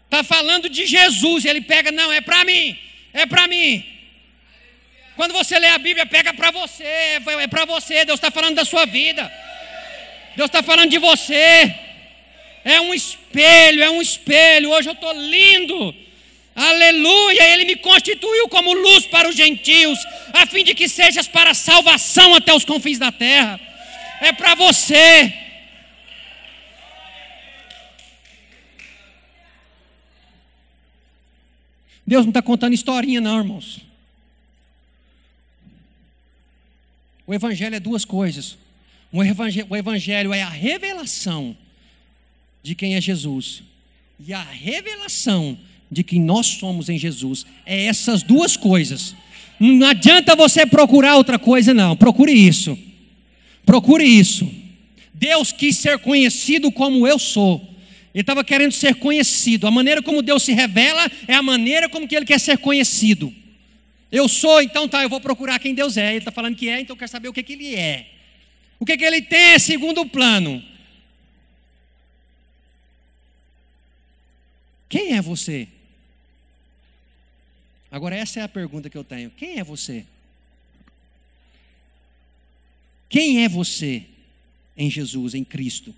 Está falando de Jesus, ele pega, não, é para mim, é para mim. Quando você lê a Bíblia, pega para você, é para você, Deus está falando da sua vida. Deus está falando de você. É um espelho, hoje eu estou lindo. Aleluia, Ele me constituiu como luz para os gentios, a fim de que sejas para salvação até os confins da terra. É para você. Deus não está contando historinha não, irmãos. O Evangelho é duas coisas. O Evangelho é a revelação de quem é Jesus. E a revelação de quem nós somos em Jesus. É essas duas coisas. Não adianta você procurar outra coisa não. Procure isso. Procure isso. Deus quis ser conhecido como eu sou. Ele estava querendo ser conhecido. A maneira como Deus se revela é a maneira como que Ele quer ser conhecido. Eu sou, então tá, eu vou procurar quem Deus é. Ele está falando que é, então eu quero saber o que Ele é. O que Ele tem é segundo plano. Quem é você? Agora essa é a pergunta que eu tenho. Quem é você? Quem é você em Jesus, em Cristo?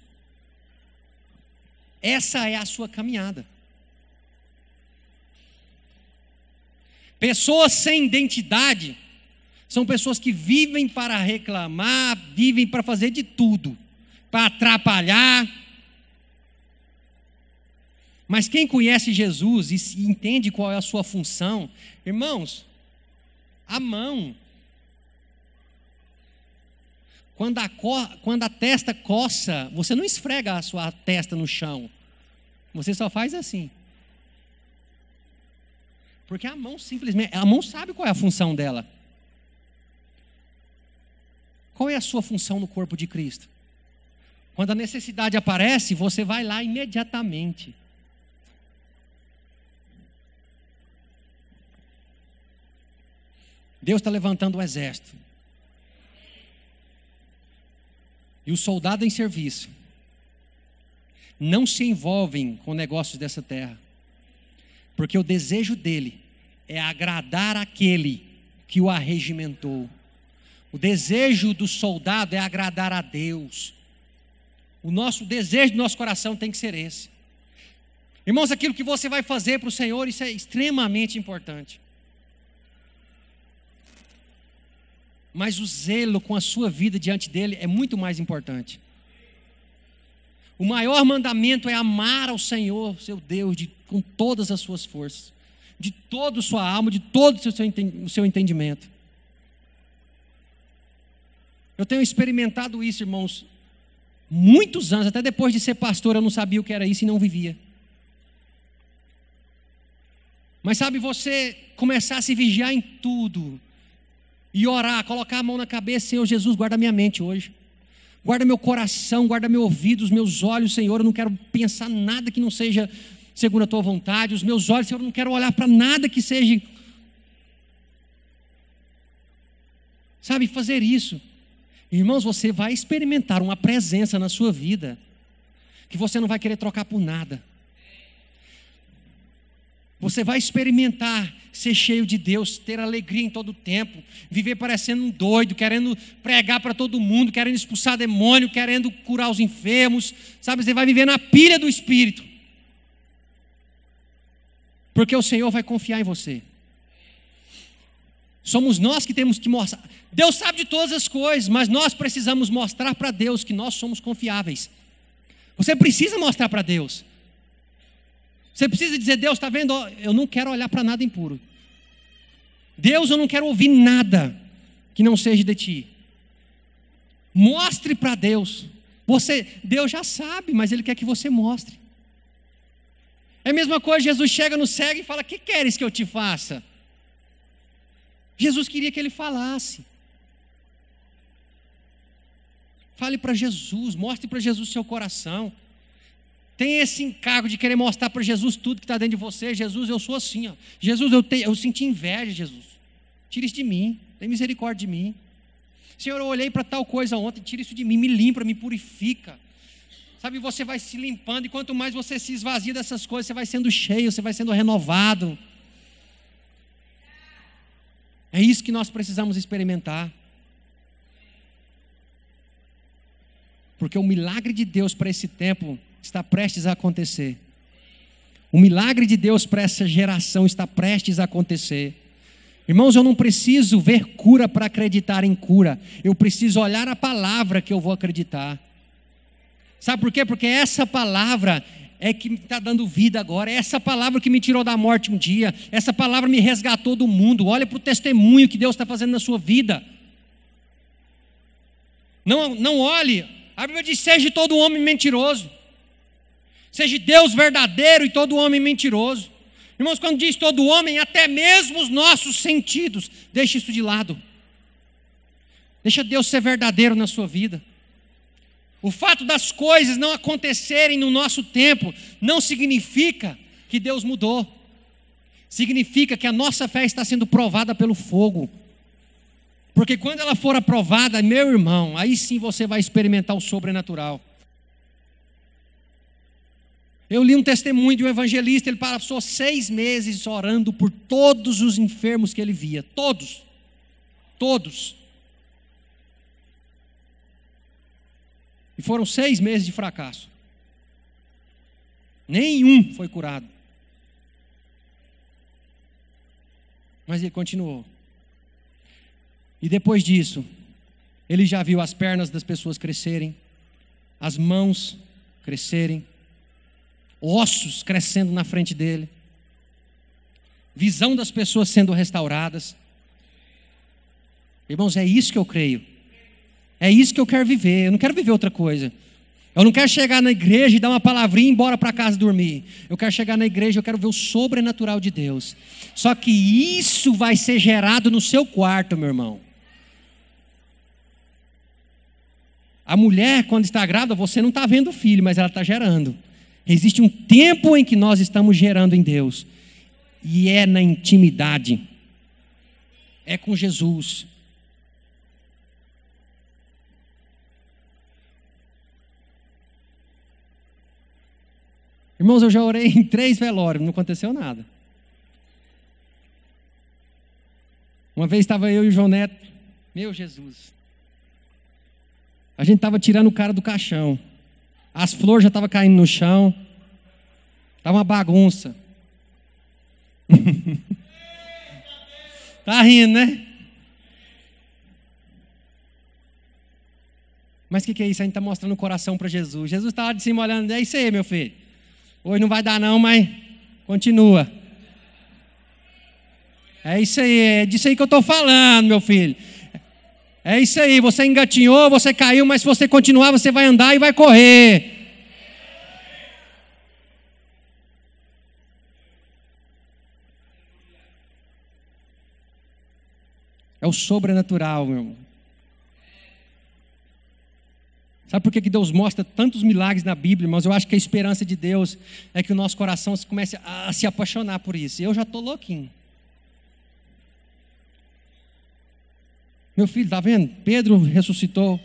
Essa é a sua caminhada. Pessoas sem identidade são pessoas que vivem para reclamar, vivem para fazer de tudo, para atrapalhar. Mas quem conhece Jesus e entende qual é a sua função, irmãos, a mão, quando a testa coça, você não esfrega a sua testa no chão, você só faz assim. Porque a mão simplesmente, a mão sabe qual é a função dela. Qual é a sua função no corpo de Cristo? Quando a necessidade aparece, você vai lá imediatamente. Deus está levantando o exército. E os soldados em serviço não se envolvem com negócios dessa terra. Porque o desejo dele é agradar aquele que o arregimentou. O desejo do soldado é agradar a Deus. O desejo do nosso coração tem que ser esse. Irmãos, aquilo que você vai fazer para o Senhor, isso é extremamente importante. Mas o zelo com a sua vida diante dele é muito mais importante. O maior mandamento é amar ao Senhor, seu Deus, com todas as suas forças, de toda a sua alma, de todo o seu entendimento. Eu tenho experimentado isso, irmãos, muitos anos, até depois de ser pastor, eu não sabia o que era isso e não vivia. Mas sabe, você começar a se vigiar em tudo, e orar, colocar a mão na cabeça, Senhor Jesus, guarda minha mente hoje. Guarda meu coração, guarda meu ouvido, os meus olhos, Senhor, eu não quero pensar nada que não seja segundo a tua vontade. Os meus olhos, Senhor, eu não quero olhar para nada que seja. Sabe, fazer isso. Irmãos, você vai experimentar uma presença na sua vida que você não vai querer trocar por nada. Você vai experimentar ser cheio de Deus, ter alegria em todo o tempo, viver parecendo um doido, querendo pregar para todo mundo, querendo expulsar demônio, querendo curar os enfermos. Sabe, você vai viver na pilha do Espírito. Porque o Senhor vai confiar em você. Somos nós que temos que mostrar. Deus sabe de todas as coisas, mas nós precisamos mostrar para Deus que nós somos confiáveis. Você precisa mostrar para Deus. Você precisa dizer, Deus, está vendo? Eu não quero olhar para nada impuro. Deus, eu não quero ouvir nada que não seja de ti. Mostre para Deus. Deus já sabe, mas Ele quer que você mostre. É a mesma coisa, Jesus chega no cego e fala, que queres que eu te faça? Jesus queria que ele falasse. Fale para Jesus, mostre para Jesus o seu coração. Tem esse encargo de querer mostrar para Jesus tudo que está dentro de você. Jesus, eu sou assim, ó. Jesus, eu senti inveja, Jesus. Tira isso de mim, tem misericórdia de mim. Senhor, eu olhei para tal coisa ontem, tira isso de mim, me limpa, me purifica. Sabe, você vai se limpando e quanto mais você se esvazia dessas coisas, você vai sendo cheio, você vai sendo renovado. É isso que nós precisamos experimentar. Porque o milagre de Deus para esse tempo está prestes a acontecer. O milagre de Deus para essa geração está prestes a acontecer. Irmãos, eu não preciso ver cura para acreditar em cura. Eu preciso olhar a palavra que eu vou acreditar. Sabe por quê? Porque essa palavra é que me está dando vida agora. É essa palavra que me tirou da morte um dia. Essa palavra me resgatou do mundo. Olha para o testemunho que Deus está fazendo na sua vida. Não olhe. A Bíblia diz, seja todo homem mentiroso. Seja Deus verdadeiro e todo homem mentiroso. Irmãos, quando diz todo homem, até mesmo os nossos sentidos, deixa isso de lado. Deixa Deus ser verdadeiro na sua vida. O fato das coisas não acontecerem no nosso tempo, não significa que Deus mudou. Significa que a nossa fé está sendo provada pelo fogo. Porque quando ela for aprovada, meu irmão, aí sim você vai experimentar o sobrenatural. Eu li um testemunho de um evangelista, ele passou 6 meses orando por todos os enfermos que ele via. Todos. E foram 6 meses de fracasso. Nenhum foi curado. Mas ele continuou. E depois disso, ele já viu as pernas das pessoas crescerem, as mãos crescerem, ossos crescendo na frente dele, visão das pessoas sendo restauradas. Irmãos, é isso que eu creio. É isso que eu quero viver. Eu não quero viver outra coisa. Eu não quero chegar na igreja e dar uma palavrinha e ir embora para casa dormir. Eu quero chegar na igreja, eu quero ver o sobrenatural de Deus. Só que isso vai ser gerado no seu quarto, meu irmão. A mulher, quando está grávida, você não está vendo o filho, mas ela está gerando. Existe um tempo em que nós estamos gerando em Deus. E é na intimidade. É com Jesus. Irmãos, eu já orei em 3 velórios, não aconteceu nada. Uma vez estava eu e o João Neto, meu Jesus. A gente estava tirando o cara do caixão. As flores já estavam caindo no chão. Estava uma bagunça. Tá rindo, né? Mas o que é isso? A gente está mostrando o coração para Jesus. Jesus está lá de cima olhando, é isso aí, meu filho. Hoje não vai dar não, mas continua. É isso aí, é disso aí que eu estou falando, meu filho. É isso aí, você engatinhou, você caiu, mas se você continuar, você vai andar e vai correr. É o sobrenatural, meu irmão. Sabe por que Deus mostra tantos milagres na Bíblia, irmãos? Eu acho que a esperança de Deus é que o nosso coração comece a se apaixonar por isso. Eu já estou louquinho. Meu filho, está vendo? Pedro ressuscitou.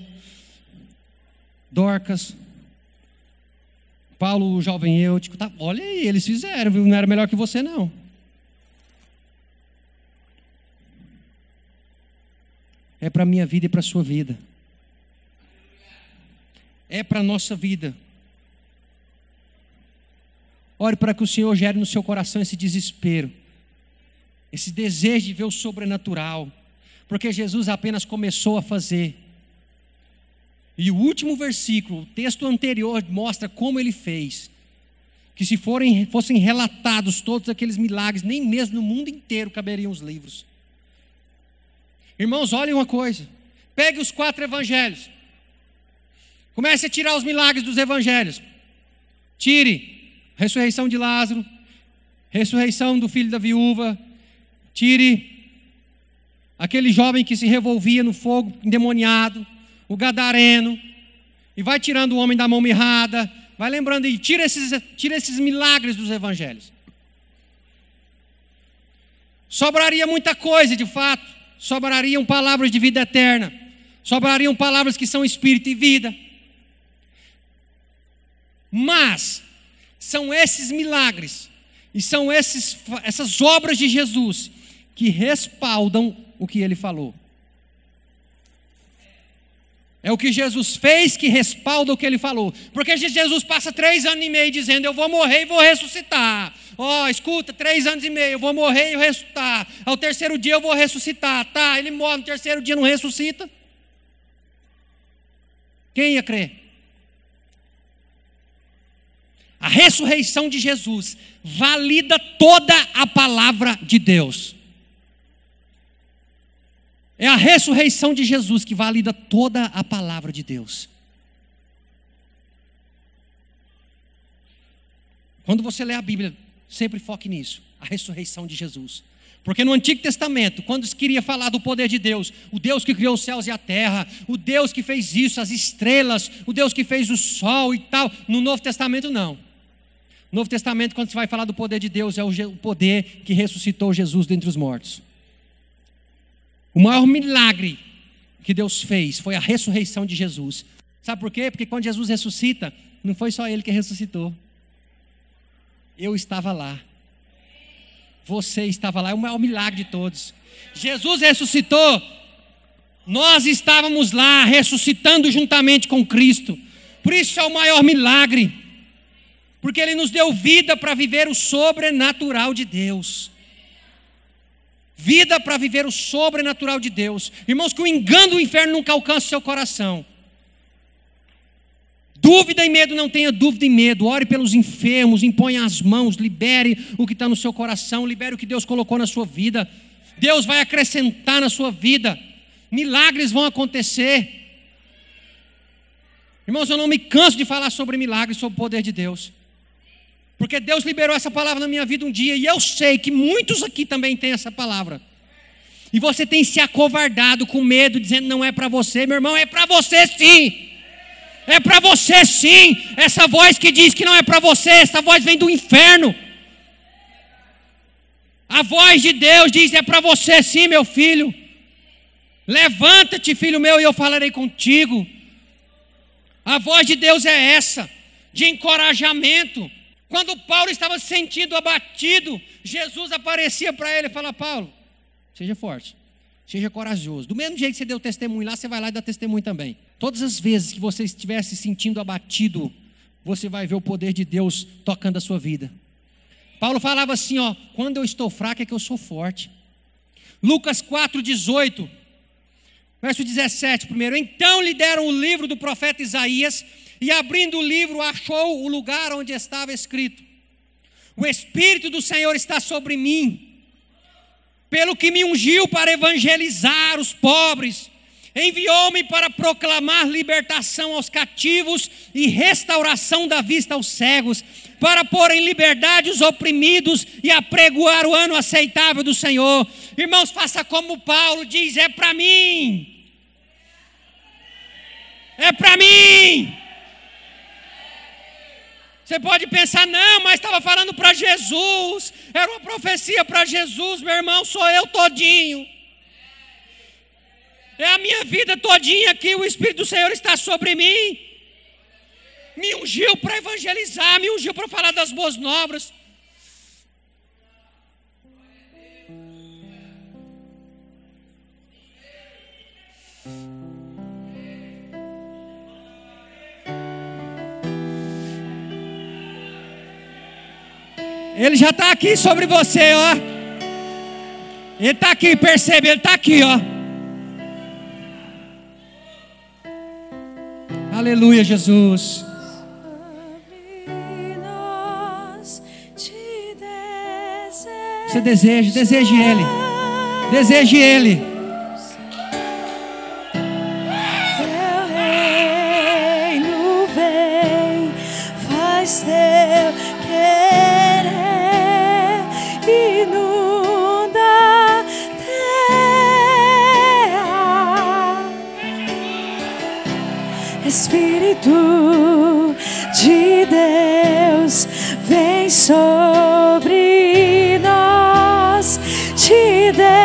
Dorcas. Paulo, o jovem Eutico. Tá, olha aí, eles fizeram, viu? Não era melhor que você, não. É para a minha vida e para a sua vida. É para a nossa vida. Ore para que o Senhor gere no seu coração esse desespero, esse desejo de ver o sobrenatural, porque Jesus apenas começou a fazer. E o último versículo, o texto anterior, mostra como ele fez. Que se fossem relatados todos aqueles milagres, nem mesmo no mundo inteiro caberiam os livros. Irmãos, olhem uma coisa. Pegue os 4 evangelhos. Comece a tirar os milagres dos evangelhos. Tire a ressurreição de Lázaro, ressurreição do filho da viúva. Tire aquele jovem que se revolvia no fogo endemoniado, o gadareno. E vai tirando o homem da mão mirrada. Vai lembrando e tira esses milagres dos evangelhos. Sobraria muita coisa, de fato. Sobrariam palavras de vida eterna. Sobrariam palavras que são espírito e vida. Mas são esses milagres e são essas obras de Jesus que respaldam o que ele falou. É o que Jesus fez que respalda o que ele falou. Porque Jesus passa 3 anos e meio dizendo, eu vou morrer e vou ressuscitar. Escuta, 3 anos e meio, eu vou morrer e vou ressuscitar. Ao 3º dia eu vou ressuscitar. Tá, ele morre, no 3º dia não ressuscita. Quem ia crer? A ressurreição de Jesus valida toda a palavra de Deus. É a ressurreição de Jesus que valida toda a palavra de Deus. Quando você lê a Bíblia, sempre foque nisso, a ressurreição de Jesus. Porque no Antigo Testamento, quando se queria falar do poder de Deus, o Deus que criou os céus e a terra, o Deus que fez isso, as estrelas, o Deus que fez o sol e tal, no Novo Testamento não. No Novo Testamento, quando se vai falar do poder de Deus, é o poder que ressuscitou Jesus dentre os mortos. O maior milagre que Deus fez foi a ressurreição de Jesus. Sabe por quê? Porque quando Jesus ressuscita, não foi só ele que ressuscitou. Eu estava lá. Você estava lá, é o maior milagre de todos. Jesus ressuscitou, nós estávamos lá, ressuscitando juntamente com Cristo. Por isso é o maior milagre. Porque Ele nos deu vida para viver o sobrenatural de Deus. Vida para viver o sobrenatural de Deus. Irmãos, que o engano do inferno nunca alcance o seu coração. Dúvida e medo, não tenha dúvida e medo. Ore pelos enfermos, imponha as mãos, libere o que está no seu coração, libere o que Deus colocou na sua vida. Deus vai acrescentar na sua vida. Milagres vão acontecer. Irmãos, eu não me canso de falar sobre milagres, sobre o poder de Deus. Porque Deus liberou essa palavra na minha vida um dia, e eu sei que muitos aqui também têm essa palavra. E você tem se acovardado com medo, dizendo não é para você. Meu irmão, é para você sim. É para você sim. Essa voz que diz que não é para você, essa voz vem do inferno. A voz de Deus diz, é para você sim, meu filho. Levanta-te, filho meu, e eu falarei contigo. A voz de Deus é essa, de encorajamento. Quando Paulo estava se sentindo abatido, Jesus aparecia para ele e falava, Paulo, seja forte, seja corajoso. Do mesmo jeito que você deu testemunho lá, você vai lá e dá testemunho também. Todas as vezes que você estiver se sentindo abatido, você vai ver o poder de Deus tocando a sua vida. Paulo falava assim, ó, quando eu estou fraco é que eu sou forte. Lucas 4:18, verso 17, primeiro. Então lhe deram o livro do profeta Isaías, e abrindo o livro achou o lugar onde estava escrito: o Espírito do Senhor está sobre mim, pelo que me ungiu para evangelizar os pobres, enviou-me para proclamar libertação aos cativos e restauração da vista aos cegos, para pôr em liberdade os oprimidos e apregoar o ano aceitável do Senhor. Irmãos, faça como Paulo diz, é para mim. É para mim. Você pode pensar, não, mas estava falando para Jesus, era uma profecia para Jesus. Meu irmão, sou eu todinho. É a minha vida todinha que o Espírito do Senhor está sobre mim. Me ungiu para evangelizar, me ungiu para falar das boas novas. Ele já está aqui sobre você, ó. Ele está aqui, percebe, ele está aqui, ó. Aleluia, Jesus. Você deseje Ele. Deseje Ele. Teu reino vem, faz teu querer, inunda a terra. Espírito de Deus, vem sobre nós, te desejamos.